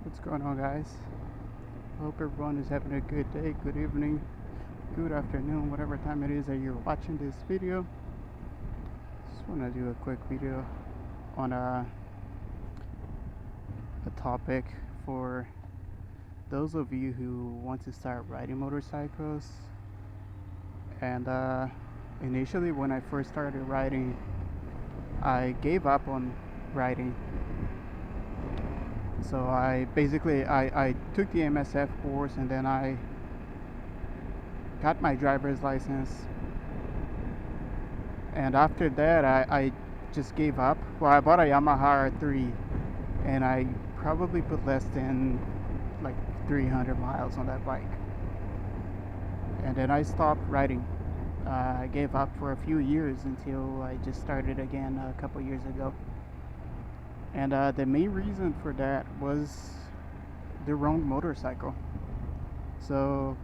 What's going on, guys? I hope everyone is having a good day, good evening, good afternoon, whatever time it is that you're watching this video. Just want to do a quick video on a topic for those of you who want to start riding motorcycles. And initially, when I first started riding, I gave up on riding. So I took the MSF course, and then I got my driver's license. And after that, I just gave up. Well, I bought a Yamaha R3, and I probably put less than like 300 miles on that bike. And then I stopped riding. I gave up for a few years until I just started again a couple years ago. And the main reason for that was the wrong motorcycle. So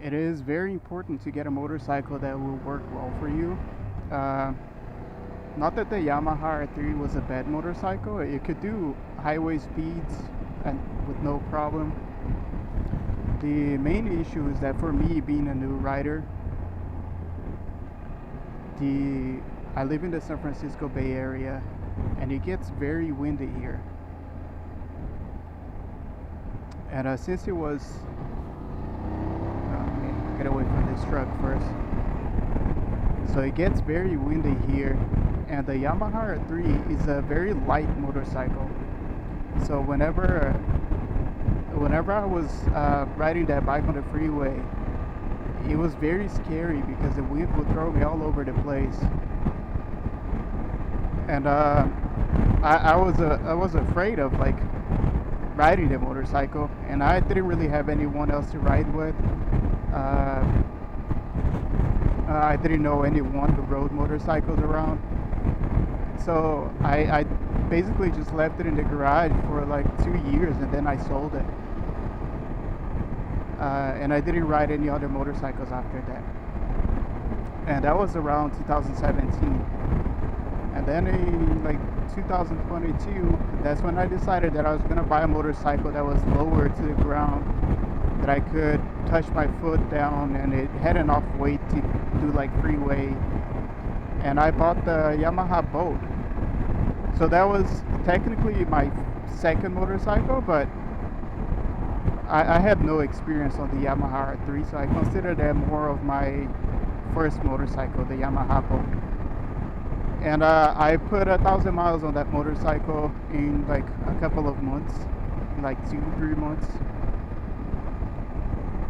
it is very important to get a motorcycle that will work well for you. Not that the Yamaha R3 was a bad motorcycle. It could do highway speeds and with no problem. The main issue is that for me, being a new rider, I live in the San Francisco Bay Area, and it gets very windy here. And since it was, get away from this truck first. So it gets very windy here, and the Yamaha R3 is a very light motorcycle. So whenever I was riding that bike on the freeway, it was very scary because the wind would throw me all over the place. And I was afraid of like riding the motorcycle, and I didn't really have anyone else to ride with. I didn't know anyone who rode motorcycles around, so I basically just left it in the garage for like 2 years, and then I sold it. And I didn't ride any other motorcycles after that. And that was around 2017. And then in like 2022, that's when I decided that I was going to buy a motorcycle that was lower to the ground, that I could touch my foot down, and it had enough weight to do like freeway. And I bought the Yamaha Boat. So that was technically my second motorcycle, but I had no experience on the Yamaha R3, so I consider that more of my first motorcycle, the Yamaha Boat. And I put 1,000 miles on that motorcycle in like a couple of months, like 2-3 months.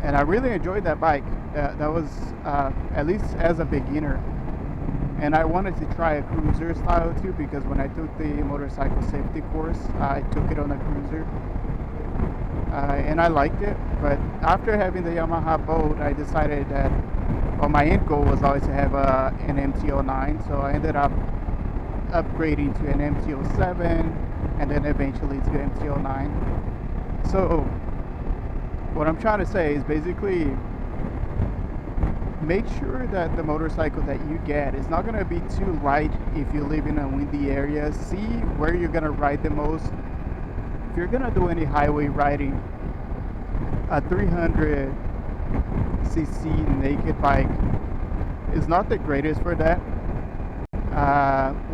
And I really enjoyed that bike. That was, at least as a beginner. And I wanted to try a cruiser style too, because when I took the motorcycle safety course, I took it on a cruiser. And I liked it, but after having the Yamaha Boat, I decided that, well, my end goal was always to have an MT-09, so I ended up upgrading to an MT-07, and then eventually to MT-09. So what I'm trying to say is basically make sure that the motorcycle that you get is not going to be too light if you live in a windy area. See where you're going to ride the most. If you're gonna do any highway riding, a 300cc naked bike is not the greatest for that.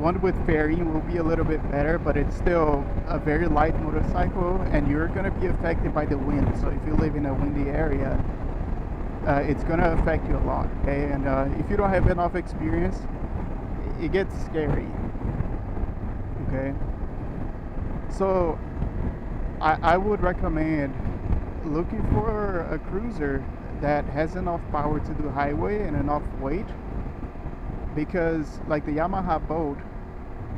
One with fairing will be a little bit better, but it's still a very light motorcycle, and you're gonna be affected by the wind. So if you live in a windy area, it's gonna affect you a lot. Okay, and if you don't have enough experience, it gets scary. Okay, so I would recommend looking for a cruiser that has enough power to do highway and enough weight, because like the Yamaha Boat,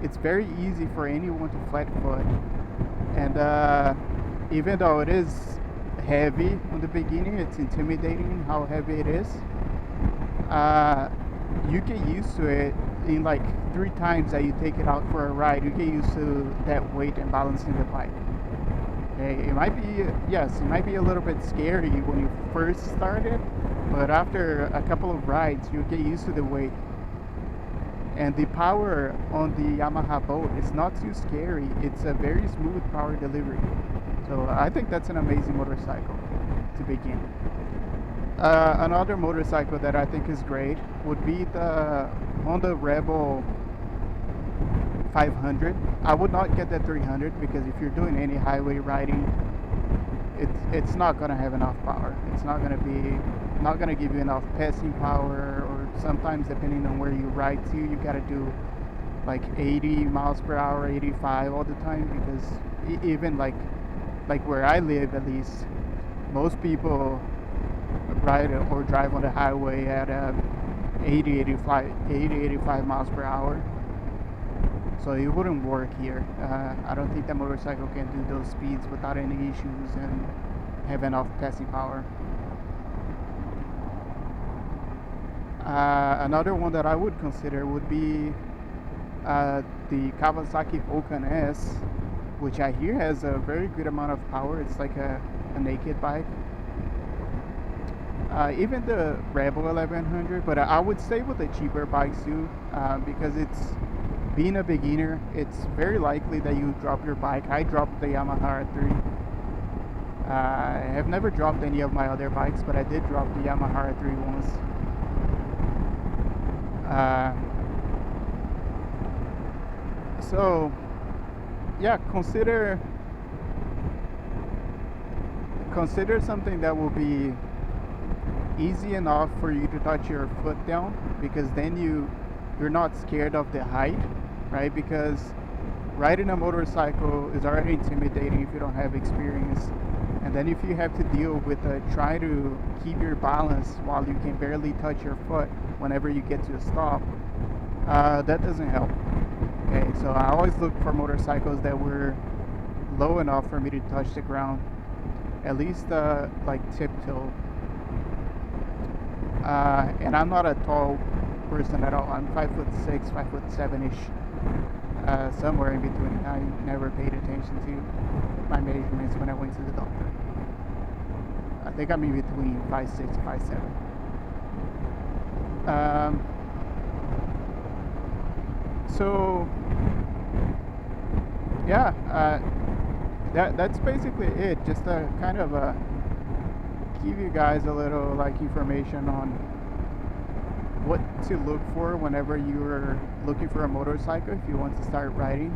it's very easy for anyone to flat foot, and even though it is heavy on the beginning, it's intimidating how heavy it is. You get used to it in like 3 times that you take it out for a ride. You get used to that weight and balancing the bike. It might be a little bit scary when you first start it, but after a couple of rides, you get used to the weight. And the power on the Yamaha boat is not too scary. It's a very smooth power delivery. So I think that's an amazing motorcycle to begin. Another motorcycle that I think is great would be the Honda Rebel 500. I would not get the 300 because if you're doing any highway riding, it's not gonna have enough power. It's not gonna give you enough passing power, or sometimes depending on where you ride to, you gotta do like 80 miles per hour, 85 all the time, because even like where I live, at least, most people ride or drive on the highway at 85 miles per hour. So it wouldn't work here. I don't think that motorcycle can do those speeds without any issues and have enough passing power. Another one that I would consider would be the Kawasaki Vulcan S, which I hear has a very good amount of power. It's like a naked bike. Even the Rebel 1100, but I would stay with the cheaper bikes too, because being a beginner, it's very likely that you drop your bike. I dropped the Yamaha R3. I have never dropped any of my other bikes, but I did drop the Yamaha R3 once. So yeah, consider something that will be easy enough for you to touch your foot down, because then you're not scared of the height, right? Because riding a motorcycle is already intimidating if you don't have experience, and then if you have to deal with try to keep your balance while you can barely touch your foot whenever you get to a stop, that doesn't help. Okay, so I always look for motorcycles that were low enough for me to touch the ground, at least like tip-toe. And I'm not a tall person at all. I'm 5'6", 5'7"-ish, somewhere in between. I never paid attention to my measurements when I went to the doctor. I think I'm in between 5'6", 5'7". So yeah, that's basically it. Just a kind of give you guys a little like information on what to look for whenever you're looking for a motorcycle if you want to start riding.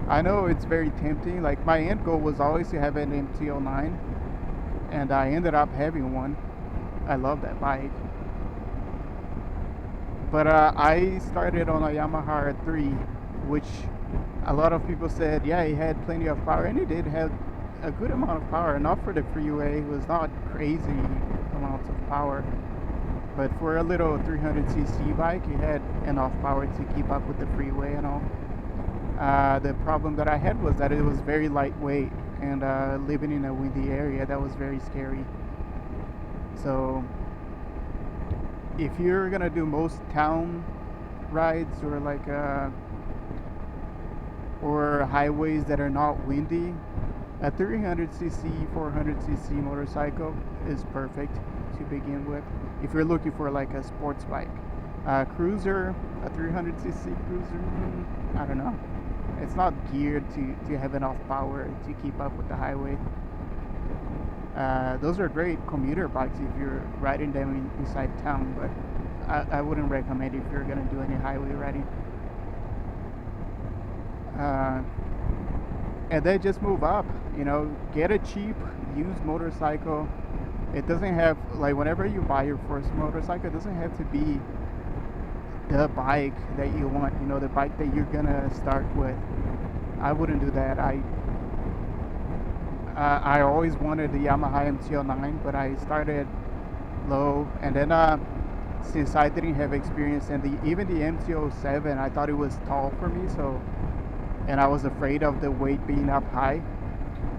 I know it's very tempting. Like, my end goal was always to have an MT-09, and I ended up having one. I love that bike. But I started on a Yamaha R3, which a lot of people said, yeah, it had plenty of power, and it did have a good amount of power. Not for the freeway, it was not crazy amounts of power, but for a little 300cc bike, it had enough power to keep up with the freeway and all. The problem that I had was that it was very lightweight, and living in a windy area, that was very scary. So if you're gonna do most town rides, or like or highways that are not windy, a 300cc, 400cc motorcycle is perfect to begin with. If you're looking for like a sports bike, cruiser, a 300cc cruiser, I don't know. It's not geared to have enough power to keep up with the highway. Those are great commuter bikes if you're riding them inside town, but I wouldn't recommend if you're gonna do any highway riding. And then just move up, get a cheap used motorcycle. It doesn't have, like, whenever you buy your first motorcycle, it doesn't have to be the bike that you want, the bike that you're gonna start with. I wouldn't do that. I always wanted the Yamaha MT-09, but I started low, and then since I didn't have experience, and even the MT-07, I thought it was tall for me, and I was afraid of the weight being up high.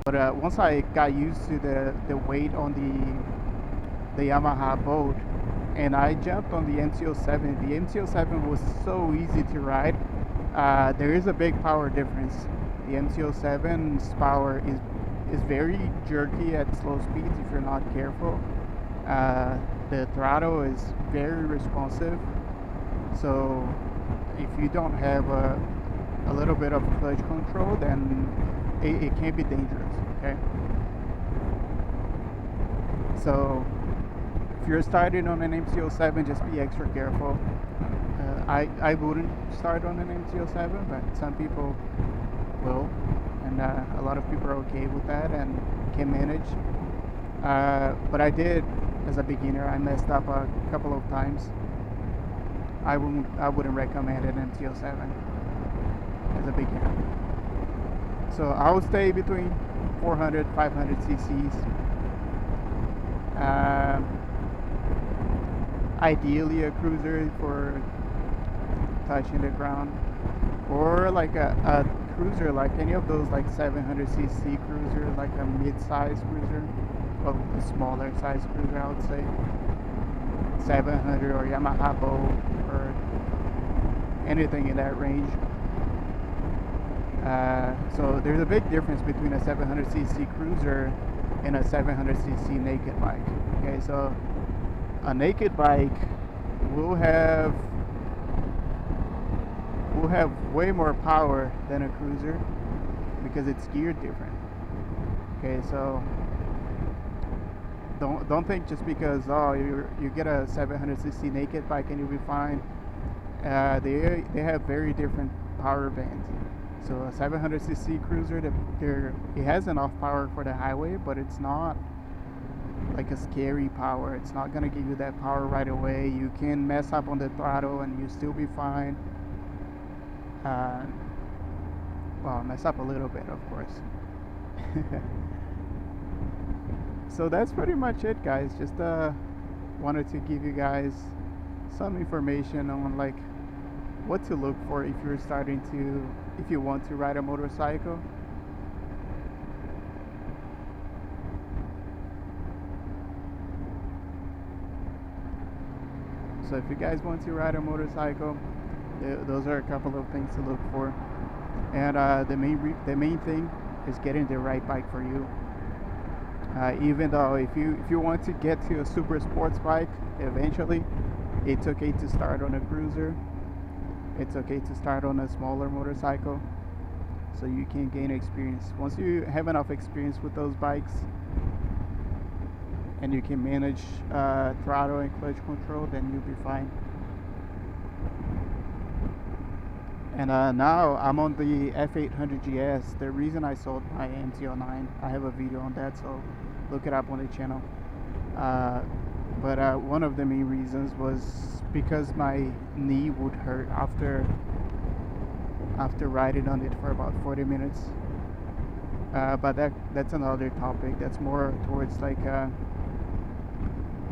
But once I got used to the weight on the Yamaha boat, and I jumped on the MT-07, the MT-07 was so easy to ride. There is a big power difference. The MT-07's power is very jerky at slow speeds if you're not careful. The throttle is very responsive, so if you don't have a little bit of clutch control, then it can be dangerous. Okay, so if you're starting on an MT-07, just be extra careful. I wouldn't start on an MT-07, but some people will, and a lot of people are okay with that and can manage. But I did, as a beginner, I messed up a couple of times. I wouldn't recommend an MT-07 as a beginner. So I'll stay between 400, 500 cc's. Ideally a cruiser for touching the ground, or like a cruiser like any of those like 700 cc cruiser, like a mid-size cruiser, well, a smaller size cruiser I would say, 700 or Yamaha Bow or anything in that range. So there's a big difference between a 700cc cruiser and a 700cc naked bike. Okay, so a naked bike will have way more power than a cruiser because it's geared different. Okay, so don't think just because you get a 700cc naked bike and you'll be fine. They have very different power bands. So a 700cc cruiser, it has enough power for the highway, but it's not like a scary power. It's not gonna give you that power right away. You can mess up on the throttle and you still be fine. Well, mess up a little bit, of course. So that's pretty much it, guys. Just wanted to give you guys some information on like what to look for if you want to ride a motorcycle. So if you guys want to ride a motorcycle, those are a couple of things to look for. And the main thing is getting the right bike for you. Even though if you want to get to a super sports bike eventually, it's okay to start on a cruiser. It's okay to start on a smaller motorcycle so you can gain experience. Once you have enough experience with those bikes and you can manage throttle and clutch control, then you'll be fine. And now I'm on the F800GS. The reason I sold my MT-09, I have a video on that, so look it up on the channel. But one of the main reasons was because my knee would hurt after riding on it for about 40 minutes. But that's another topic. That's more towards like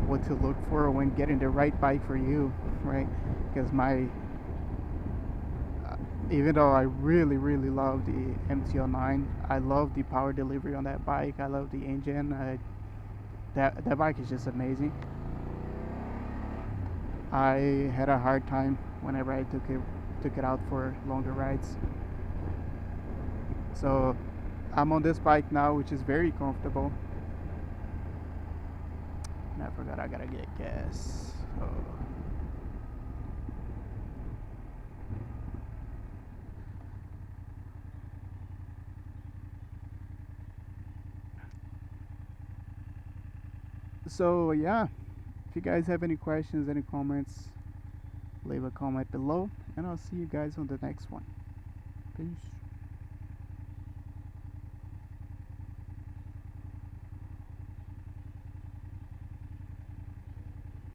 what to look for when getting the right bike for you, right? Because even though I really love the MT-09, I love the power delivery on that bike. I love the engine. That bike is just amazing. I had a hard time whenever I took it out for longer rides. So I'm on this bike now, which is very comfortable. And I forgot I gotta get gas. So yeah, if you guys have any questions, any comments, leave a comment below, and I'll see you guys on the next one. Peace.